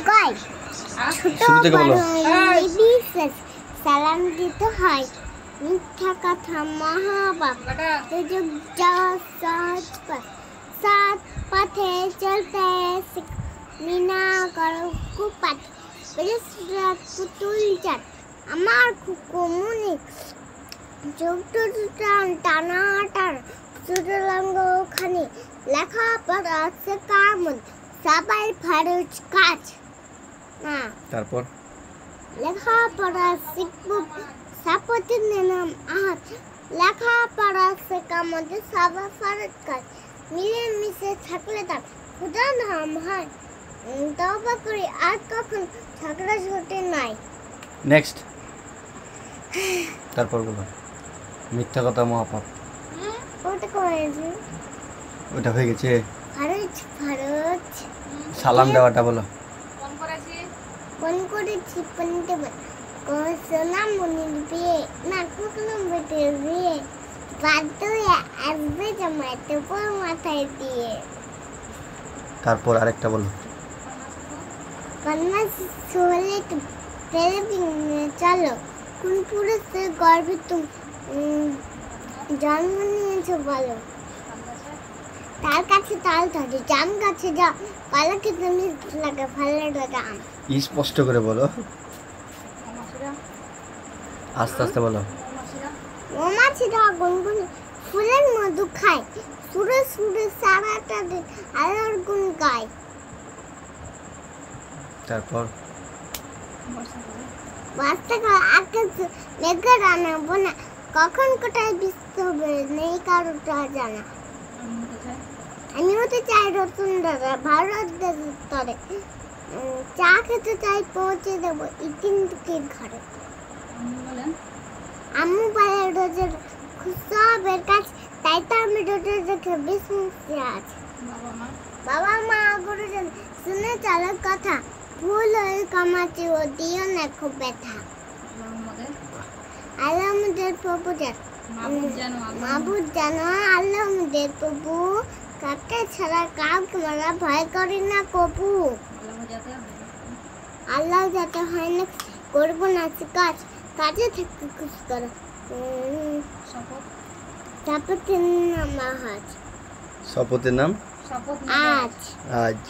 কয় ছোট বড় নির্বিশেষ সালাম দিতে হয় মিথ্যা কথা মহাপাপ সুযোগ যাওয়া সহজ পথ সৎ পথে চলতে মিনা করো কুপাত পুতুল চাট আমার কুকুমনি চোখ টানা টান সুরঙ্গ ওখানে লেখাপড়া আছে কার মধ্যে সবাই ফরজ কাজ না তারপর লেখাপড়া শিখবো সাপোর্টের নাম আহাত লেখাপড়া শেখার মধ্যে সবাই ফরজ কাজ মিলেমিশে থাকলে তার খুদা নাম হয় তওবা করি আর কখন ঝগড়া ঝুটে নাই নেক্সট তারপর বলো মিথ্যা কথা মহাপাপ ওটা করেছি ওটা হয়ে গেছে ফরজ ফরজ সালাম দেওয়াটা বলো ফোন করেছি পন্তে সোনা মনির বিয়ে না কখনো বেটে বিয়ে বাধ্য হয়ে আসবে জামাইতে পর মাথায় দিয়ে তারপর আরেকটা বলো কন্যা সোলে তেরে চলো কোন পুরুষের গর্বে তুমি জন্ম নিয়েছো বলো তার কাছে তাল ধরে জাম গাছে যাও পালা খেতে মিষ্টি লাগে ভালো লাগে আম স্পষ্ট করে বলো আস্তে আস্তে বলো মৌমাছিরা গুনগুন ফুলের মধু খায় সুরে সুরে সারাটা দিন আলোর গুণ গায় তারপর বাচ্চাকে আকাশ মেঘের রানা বোনা কখন কোথায় বৃষ্টি হবে নেই কারো তা জানা আমি হতে চাই রতন দাদা ভারত দেশের তরে চা খেতে চাই পৌঁছে দেবো ইতিন দুঃখের ঘরে আম্মু পায়ে রোজের সবের কাজ তাই তো আমি রোজের দেখে বিস্মৃতি আছি বাবা মা গুরুজন শুনে চলো কথা ভুল হয়ে কামাচ্ছি ও দিও না খুব ব্যথা আল্লাহ আমাদের প্রভু মাহবুব জানো আল্লাহ আমাদের প্রভু কাকে ছাড়া কাউকে মারা ভয় করি না কবু আল্লাহ যাতে হয় না করবো না কাজ কাজে থেকে খুশ করো শপথের নাম আজ শপথের নাম আজ আজ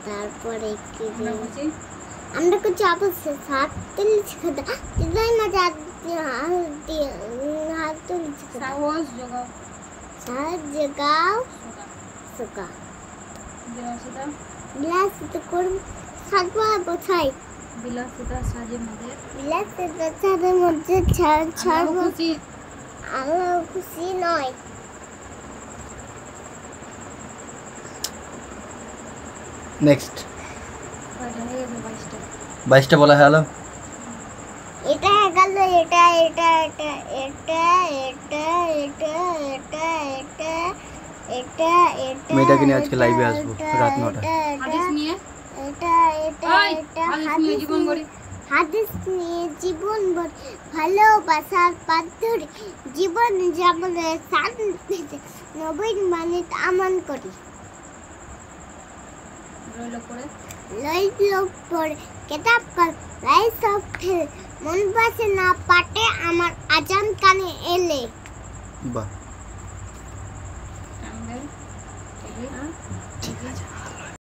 তারপরে কি আমরা কিছু অবশ্যই সাত তেল শিখাতে দিদাই না হাত তুলি সাহস জগাও সুকা বিলাসিতা করব সাতবা বোঝাই বিলাসিতা সাজের মধ্যে ছাড়ব আল্লাহ খুশি নয় নেক্সট 22টা বলা হলো এটা গেল এটা এটা এটা এটা এটা এটা এটা এটা এটা এটা মেয়েটাকে নিয়ে আজকে লাইভে আসবো রাত 9টায় হাদিস নিয়ে এটা এটা এটা হাদিস জীবন গড়ি হাদিস নিয়ে জীবন ভর ভালোবাসার পাথরে জীবন যাপনে শান্তি নবীন মানে আমান করি লইল পড়ে কেতাব কাল লাই সব খেলে মন বাসে না পাটে আমার আজান কানে এলে বাহ ঠিক আছে